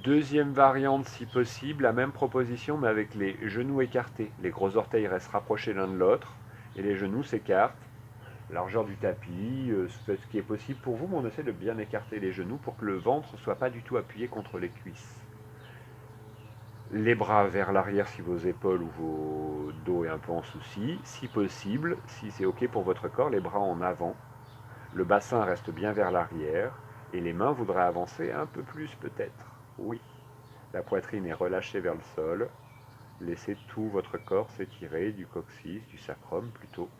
Deuxième variante, si possible, la même proposition, mais avec les genoux écartés. Les gros orteils restent rapprochés l'un de l'autre et les genoux s'écartent. Largeur du tapis, faites ce qui est possible pour vous, mais on essaie de bien écarter les genoux pour que le ventre ne soit pas du tout appuyé contre les cuisses. Les bras vers l'arrière si vos épaules ou vos dos est un peu en souci. Si possible, si c'est ok pour votre corps, les bras en avant. Le bassin reste bien vers l'arrière et les mains voudraient avancer un peu plus peut-être. Oui. La poitrine est relâchée vers le sol. Laissez tout votre corps s'étirer du coccyx, du sacrum plutôt,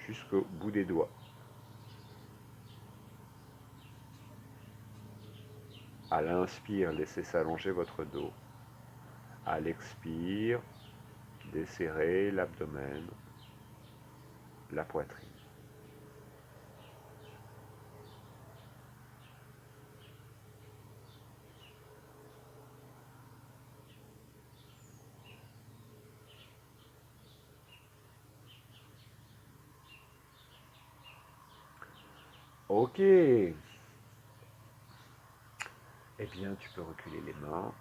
jusqu'au bout des doigts. À l'inspire, laissez s'allonger votre dos. À l'expire, desserrez l'abdomen, la poitrine. Ok. Eh bien, tu peux reculer les mains.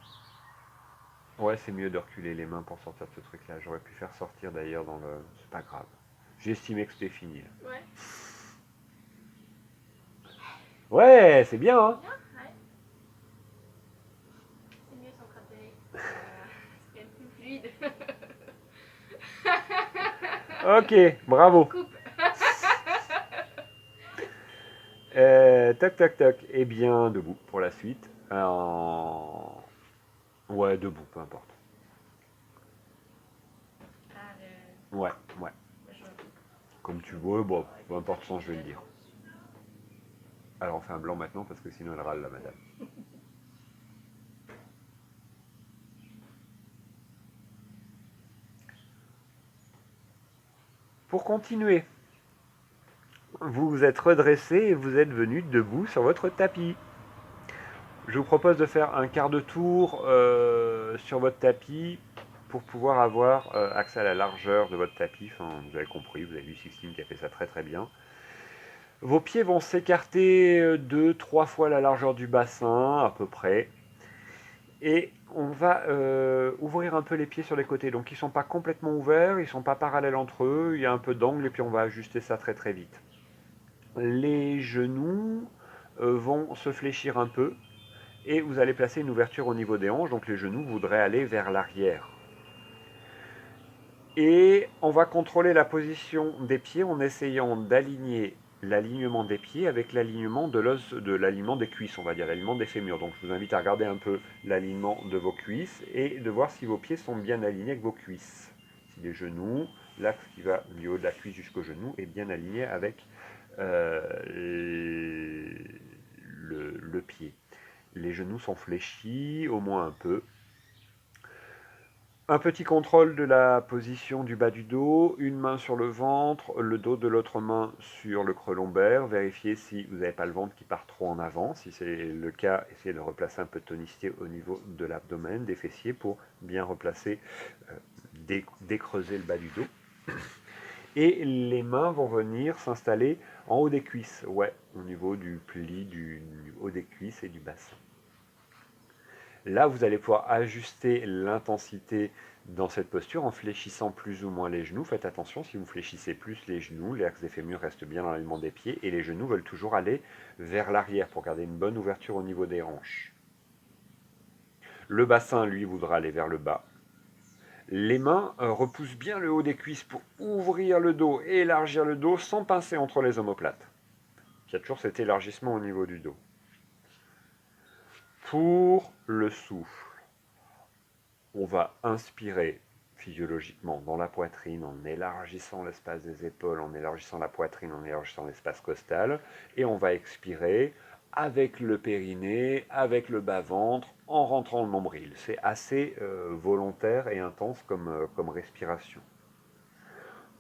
Ouais, c'est mieux de reculer les mains pour sortir de ce truc-là. J'aurais pu faire sortir d'ailleurs dans le... C'est pas grave. J'ai estimé que c'était fini. Là. Ouais. Ouais, c'est bien, hein. Bien, ouais. C'est mieux sans crater. C'est quand même plus fluide. Ok, bravo. Coupe. Toc, toc, toc. Eh bien, debout pour la suite. Ouais, debout, peu importe. Ah, Ouais, ouais. je... Comme tu veux, bon, peu importe sans je vais le dire. Alors on fait un blanc maintenant parce que sinon elle râle la madame. Pour continuer, vous vous êtes redressé et vous êtes venu debout sur votre tapis. Je vous propose de faire un quart de tour sur votre tapis pour pouvoir avoir accès à la largeur de votre tapis. Enfin, vous avez compris, vous avez vu Sixtine qui a fait ça très très bien. Vos pieds vont s'écarter 2-3 fois la largeur du bassin à peu près. Et on va ouvrir un peu les pieds sur les côtés. Donc ils ne sont pas complètement ouverts, ils ne sont pas parallèles entre eux, il y a un peu d'angle et puis on va ajuster ça très très vite. Les genoux vont se fléchir un peu et vous allez placer une ouverture au niveau des hanches, donc les genoux voudraient aller vers l'arrière. Et on va contrôler la position des pieds en essayant d'aligner l'alignement des pieds avec l'alignement de l'os, de l'alignement des cuisses, on va dire, l'alignement des fémurs. Donc je vous invite à regarder un peu l'alignement de vos cuisses et de voir si vos pieds sont bien alignés avec vos cuisses. Si les genoux, l'axe qui va du haut de la cuisse jusqu'au genou est bien aligné avec le pied. Les genoux sont fléchis, au moins un peu. Un petit contrôle de la position du bas du dos, une main sur le ventre, le dos de l'autre main sur le creux lombaire. Vérifiez si vous n'avez pas le ventre qui part trop en avant. Si c'est le cas, essayez de replacer un peu de tonicité au niveau de l'abdomen, des fessiers pour bien replacer, décreuser le bas du dos. Et les mains vont venir s'installer en haut des cuisses, ouais, au niveau du pli du haut des cuisses et du bassin. Là, vous allez pouvoir ajuster l'intensité dans cette posture en fléchissant plus ou moins les genoux. Faites attention, si vous fléchissez plus les genoux, l'axe des fémurs reste bien dans l'alignement des pieds et les genoux veulent toujours aller vers l'arrière pour garder une bonne ouverture au niveau des hanches. Le bassin, lui, voudra aller vers le bas. Les mains repoussent bien le haut des cuisses pour ouvrir le dos et élargir le dos sans pincer entre les omoplates. Il y a toujours cet élargissement au niveau du dos. Pour le souffle, on va inspirer physiologiquement dans la poitrine en élargissant l'espace des épaules, en élargissant la poitrine, en élargissant l'espace costal. Et on va expirer avec le périnée, avec le bas-ventre, en rentrant le nombril. C'est assez volontaire et intense comme respiration.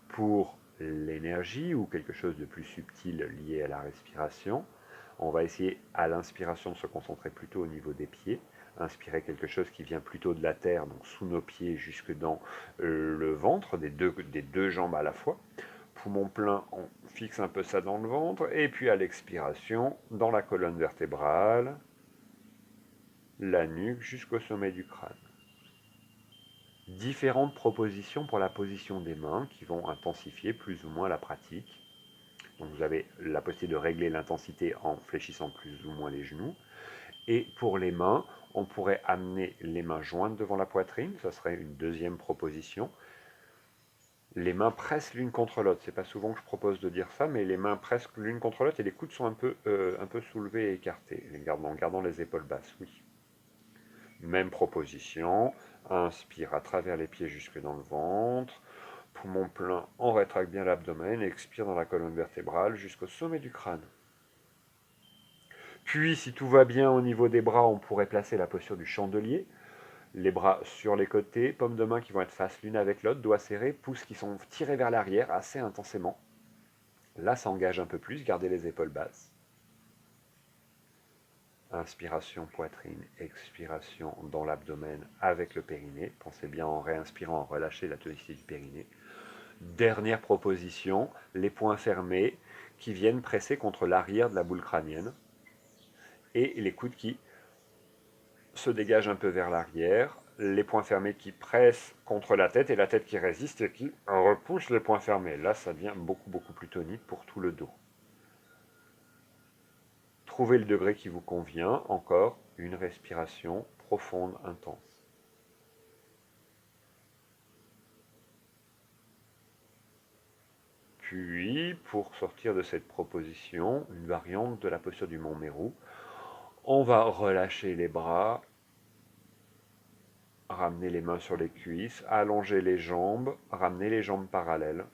Pour l'énergie ou quelque chose de plus subtil lié à la respiration, on va essayer à l'inspiration de se concentrer plutôt au niveau des pieds, inspirer quelque chose qui vient plutôt de la terre, donc sous nos pieds jusque dans le ventre, des deux jambes à la fois. Poumon plein, on fixe un peu ça dans le ventre, et puis à l'expiration, dans la colonne vertébrale, la nuque jusqu'au sommet du crâne. Différentes propositions pour la position des mains qui vont intensifier plus ou moins la pratique. Donc vous avez la possibilité de régler l'intensité en fléchissant plus ou moins les genoux. Et pour les mains, on pourrait amener les mains jointes devant la poitrine, ça serait une deuxième proposition. Les mains pressent l'une contre l'autre, c'est pas souvent que je propose de dire ça, mais les mains pressent l'une contre l'autre et les coudes sont un peu soulevés et écartés, en gardant les épaules basses, oui. Même proposition, inspire à travers les pieds jusque dans le ventre, poumon plein, on rétracte bien l'abdomen, expire dans la colonne vertébrale jusqu'au sommet du crâne. Puis, si tout va bien au niveau des bras, on pourrait placer la posture du chandelier. Les bras sur les côtés, paumes de main qui vont être face l'une avec l'autre, doigts serrés, pouces qui sont tirés vers l'arrière assez intensément. Là, ça engage un peu plus, gardez les épaules basses. Inspiration poitrine, expiration dans l'abdomen avec le périnée. Pensez bien en réinspirant, à relâcher la tonicité du périnée. Dernière proposition, les poings fermés qui viennent presser contre l'arrière de la boule crânienne et les coudes qui se dégagent un peu vers l'arrière, les poings fermés qui pressent contre la tête et la tête qui résiste et qui repousse les poings fermés. Là, ça devient beaucoup plus tonique pour tout le dos. Trouvez le degré qui vous convient. Encore une respiration profonde, intense. Puis, pour sortir de cette proposition, une variante de la posture du Mont Meru, on va relâcher les bras, ramener les mains sur les cuisses, allonger les jambes, ramener les jambes parallèles.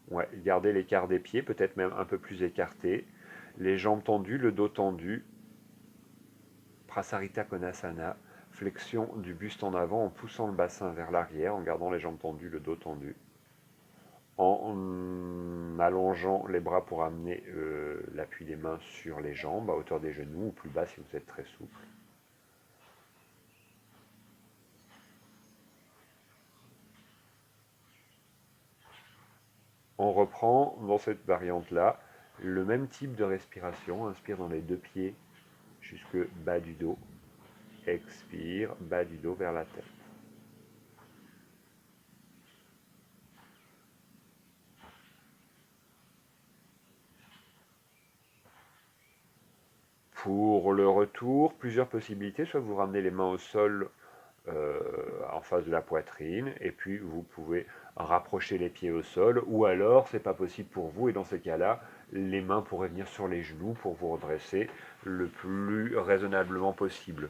Ouais, gardez l'écart des pieds, peut-être même un peu plus écarté. Les jambes tendues, le dos tendu. Prasarita Konasana, flexion du buste en avant en poussant le bassin vers l'arrière, en gardant les jambes tendues, le dos tendu. En allongeant les bras pour amener l'appui des mains sur les jambes, à hauteur des genoux, ou plus bas si vous êtes très souple. On reprend dans cette variante-là le même type de respiration. Inspire dans les deux pieds jusque bas du dos. Expire, bas du dos vers la tête. Pour le retour, plusieurs possibilités. Soit vous ramenez les mains au sol en face de la poitrine, et puis vous pouvez rapprocher les pieds au sol, ou alors c'est pas possible pour vous, et dans ces cas-là, les mains pourraient venir sur les genoux pour vous redresser le plus raisonnablement possible.